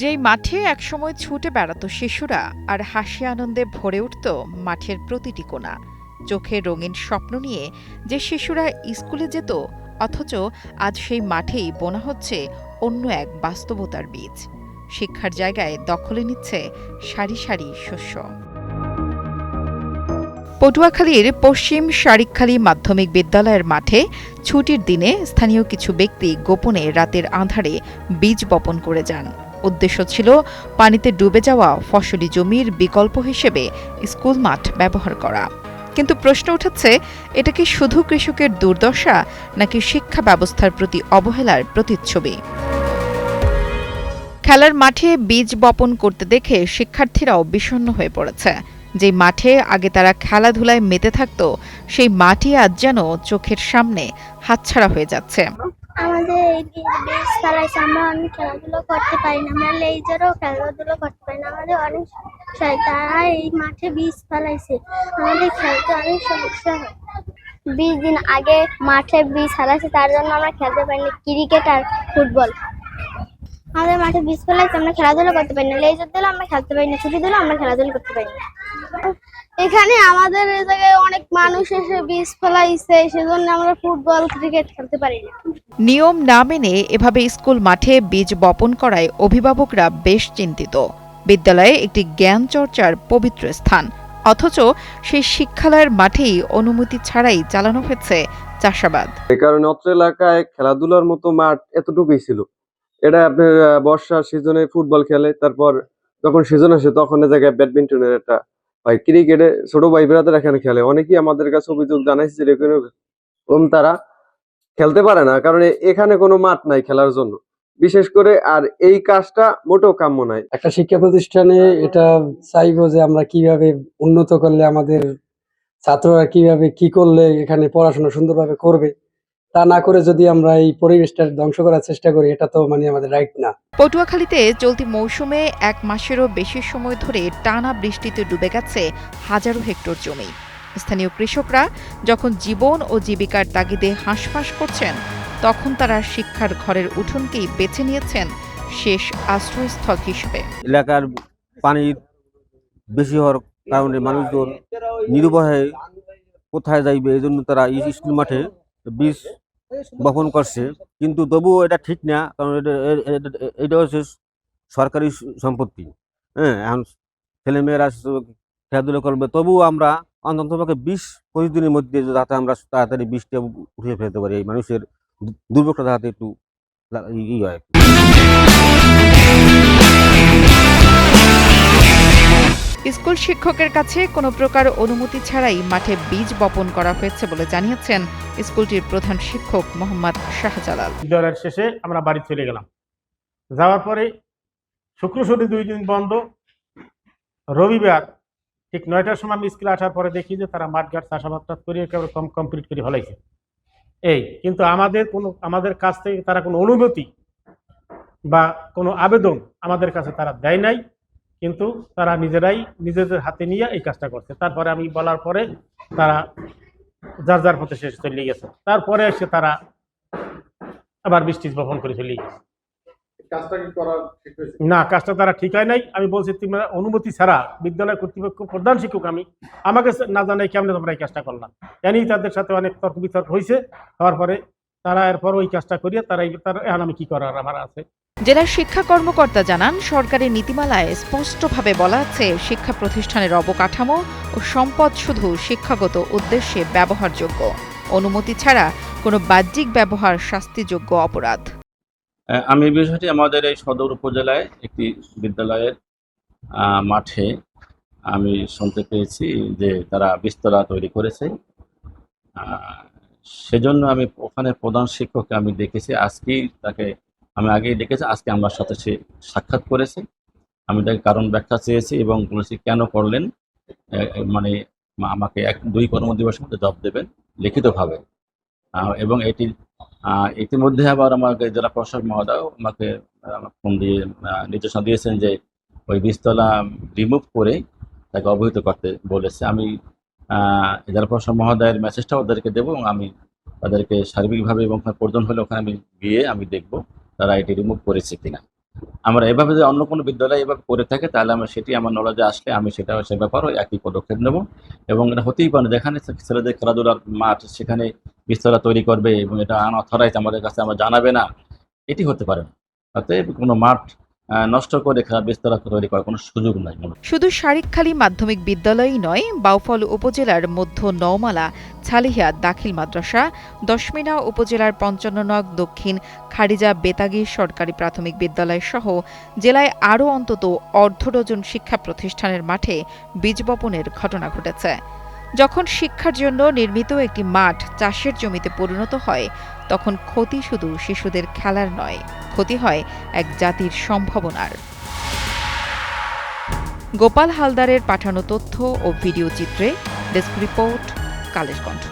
যেই মাঠে একসময় ছুটে বেড়াতো শিশুরা আর হাসি আনন্দে ভরে উঠত মাঠের প্রতিটি কোণা, চোখে রঙিন স্বপ্ন নিয়ে যে শিশুরা স্কুলে যেত, অথচ আজ সেই মাঠেই বোনা হচ্ছে অন্য এক বাস্তবতার বীজ। শিক্ষার জায়গায় দখলে নিচ্ছে সারি সারি শস্য। পটুয়াখালীর পশ্চিম শারিকখালী মাধ্যমিক বিদ্যালয়ের মাঠে ছুটির দিনে স্থানীয় কিছু ব্যক্তি গোপনে রাতের আঁধারে বীজ বপন করে যান। উদ্দেশ্য ছিল পানিতে ডুবে যাওয়া ফসলি জমির বিকল্প হিসেবে স্কুল মাঠ ব্যবহার করা। কিন্তু প্রশ্ন উঠেছে, এটা কি শুধু কৃষকের দুর্দশা নাকি শিক্ষা ব্যবস্থার প্রতি অবহেলার প্রতিচ্ছবি? খেলার মাঠে বীজ বপন করতে দেখে শিক্ষার্থীরাও বিষণ্ণ হয়ে পড়েছে। যে মাঠে আগে তারা খেলাধুলায় মেতে থাকত, সেই মাটি আজ যেন চোখের সামনে হাতছাড়া হয়ে যাচ্ছে। আমাদের এই বীজ ফেলাইছে, আমরা অনেক খেলাধুলো করতে পারি না, আমরা লেজারও খেলাধুলো করতে পারি না, আমাদের অনেক তারা এই মাঠে বীজ ফেলাইছে, আমাদের খেলতে অনেক সমস্যা হয়। 20 দিন আগে মাঠে বীজ ফেলাইছে, তার জন্য আমরা খেলতে পারি না ক্রিকেট আর ফুটবল। আমাদের মাঠে বীজ ফেলাইছে, আমরা খেলাধুলো করতে পারি না, লেজার দিলে আমরা খেলতে পারি না, ছুটি দিলে আমরা খেলাধুলো করতে পারি না। এখানে আমাদের এই জায়গায় অনেক মানুষ এসে বীজ ফেলাইছে, সেজন্য আমরা ফুটবল ক্রিকেট খেলতে পারি না। নিয়ম না মেনে এভাবে স্কুল মাঠে বীজ বপন করায় অভিভাবকরা বেশ চিন্তিত। বিদ্যালয়ে একটি জ্ঞান চর্চার পবিত্র স্থান, অথচ সেই শিক্ষালয়ের মাঠেই অনুমতি ছাড়াই চালানো হয়েছে চাষাবাদ। এই কারণে অত্র এলাকায় খেলাধুলার মতো মাঠ এতটুকুই ছিল। এটা আপনার বর্ষার সিজনে ফুটবল খেলে, তারপর যখন সিজন আসে তখন এ জায়গায় ব্যাডমিন্টনের একটা হয়, ক্রিকেটে ছোট ভাই ব্রাদার এখানে খেলে। অনেকেই আমাদের কাছে অভিযোগ জানাইছে যে এরকম তারা খেলতে পারে না, কারণ এখানে কোনো মাঠ নাই খেলার জন্য বিশেষ করে। আর এই কাজটা মোটেও কাম্য নাই। একটা শিক্ষা প্রতিষ্ঠানে এটা চাইবো যে আমরা কিভাবে উন্নত করলে আমাদের ছাত্ররা কিভাবে কি করলে এখানে পড়াশোনা সুন্দরভাবে করবে, তা না করে যদি আমরা এই পরিবেশটা ধ্বংস করার চেষ্টা করি, এটা তো আমাদের রাইট না। পটুয়াখালীতে চলতি মৌসুমে 1 মাসেরও বেশি সময় ধরে টানা বৃষ্টিতে ডুবে গেছে হাজারো হেক্টর জমি। স্থানীয় কৃষকরা যখন জীবন ও জীবিকার তাগিদে হাঁসফাঁস করছেন, তখন তারা শিক্ষার ঘরের উঠোনকেই বেছে নিয়েছেন শেষ আশ্রয়স্থল হিসেবে। এলাকার পানি বেশি হওয়ার কারণে মানুষজন নিরুপায়ে কোথায় যাইবে, এই জন্য তারা স্কুল মাঠে বীজ বপন করছে। কিন্তু তবুও এটা ঠিক না, কারণ এটা হচ্ছে সরকারি সম্পত্তি। হ্যাঁ, এখন ছেলেমেয়েরা খেলাধুলা করবে, তবুও আমরা অন্ততপক্ষে 20-25 দিনের মধ্যে যাতে আমরা তাড়াতাড়ি বীজটা উঠিয়ে ফেলতে পারি, এই মানুষের দুর্ভোগটা যাতে একটু হয়। স্কুল শিক্ষকের কাছে কোনো প্রকার অনুমতি ছাড়াই মাঠে বীজ বপন করা হয়েছে বলে জানিয়েছেন স্কুলটির প্রধান শিক্ষক মোহাম্মদ শাহজালাল। বিদ্যালয়ের শেষে আমরা বাড়ি চলে গেলাম। যাওয়ার পরে শুক্র শনি 2 দিন বন্ধ। রবিবার ঠিক 9টার সময় আমি স্কুলে আসার পরে দেখি যে তারা মাঠঘাট চাষাবাদ করে একেবারে কমপ্লিট করে ফেলাইছে। কিন্তু আমাদের কাছ থেকে তারা কোনো অনুমতি বা কোনো আবেদন আমাদের কাছে তারা দেয় নাই, কিন্তু তারা নিজেরাই নিজেদের হাতে নিয়ে এই কাজটা করছে। তারপরে আমি বলার পরে তারা যার যার পথে শেষ চলে গেছে। তারপরে এসে তারা আবার বৃষ্টি বপন করে চলে গেছে। না, কাজটা তারা ঠিক হয় নাই। আমি বলছি, তোমরা অনুমতি ছাড়া বিদ্যালয় কর্তৃপক্ষ প্রধান শিক্ষক আমাকে না জানাই কেমনে তোমরা এই কাজটা করলাম। জানি তাদের সাথে অনেক তর্ক বিতর্ক হয়েছে। হওয়ার পরে তারা এরপর ওই কাজটা করিয়ে তারা এখন আমি কি করার আমার আছে। জেলা শিক্ষা কর্মকর্তা জানান, সরকারি নীতিমালায় স্পষ্টভাবে বলা আছে শিক্ষা প্রতিষ্ঠানের অবকাঠামো ও সম্পদ শুধু শিক্ষাগত উদ্দেশ্যে ব্যবহারযোগ্য। অনুমতি ছাড়া কোনো বাহ্যিক ব্যবহার শাস্তিযোগ্য অপরাধ। আমি এই বিষয়টি আমাদের এই সদর উপজেলায় একটি বিদ্যালয়ের মাঠে আমি শুনতে পেয়েছি যে তারা বীজতলা তৈরি করেছে। সেজন্য আমি ওখানে প্রধান শিক্ষককে আমি দেখেছি, আজকেই তাকে আমি আগেই দেখেছি, আজকে আমার সাথে সে সাক্ষাৎ করেছে। আমি তাকে কারণ ব্যাখ্যা চেয়েছি এবং বলেছি কেন করলেন, মানে আমাকে 1-2 কর্মদিবসের মধ্যে জবাব দেবেন লিখিতভাবে। এবং এটি ইতিমধ্যে আবার আমাকে জেলা প্রশাসক মহোদয় আমাকে ফোন দিয়ে নির্দেশনা দিয়েছেন যে ওই বীজতলা রিমুভ করে তাকে অবহিত করতে বলেছে। আমি জেলা প্রশাসক মহোদয়ের মেসেজটা ওদেরকে দেবো এবং আমি তাদেরকে সার্বিকভাবে এবং প্রয়োজন হলে ওখানে আমি গিয়ে আমি দেখব তারা এটি রিমুভ করেছে কিনা। আমরা এভাবে যদি অন্য কোনো বিদ্যালয় এভাবে করে থাকে তাহলে আমরা সেটি আমার নলেজে আসলে আমি সেটা সে ব্যাপারও একই পদক্ষেপ নেব। এবং এটা হতেই পারে যেখানে ছেলেদের খেলাধুলার মাঠ সেখানে বিস্তলা তৈরি করবে এবং এটা আনঅথরাইজ আমাদের কাছে আমরা জানাবে না, এটি হতে পারে না। অতএব কোনো মাঠ নষ্ট করে বিস্তলা তৈরি করার কোনো সুযোগ নাই। শুধু শারিকখালী মাধ্যমিক বিদ্যালয়ই নয়, বাউফল উপজেলার মধ্য নওমালা ছালিহা দাখিল মাদ্রাসা, দশমিনা উপজেলার ৫৫ নং দক্ষিণ খারিজা বেতাগী সরকারি প্রাথমিক বিদ্যালয় সহ জেলায় আরও অন্তত অর্ধ ডজন শিক্ষা প্রতিষ্ঠানের মাঠে বীজ বপনের ঘটনা ঘটেছে। যখন শিক্ষার জন্য নির্মিত একটি মাঠ চাষের জমিতে পরিণত হয়, তখন ক্ষতি শুধু শিশুদের খেলার নয়, ক্ষতি হয় এক জাতির সম্ভাবনার। গোপাল হালদারের পাঠানো তথ্য ও ভিডিও চিত্রে ডেস্ক রিপোর্ট, কালের কণ্ঠ।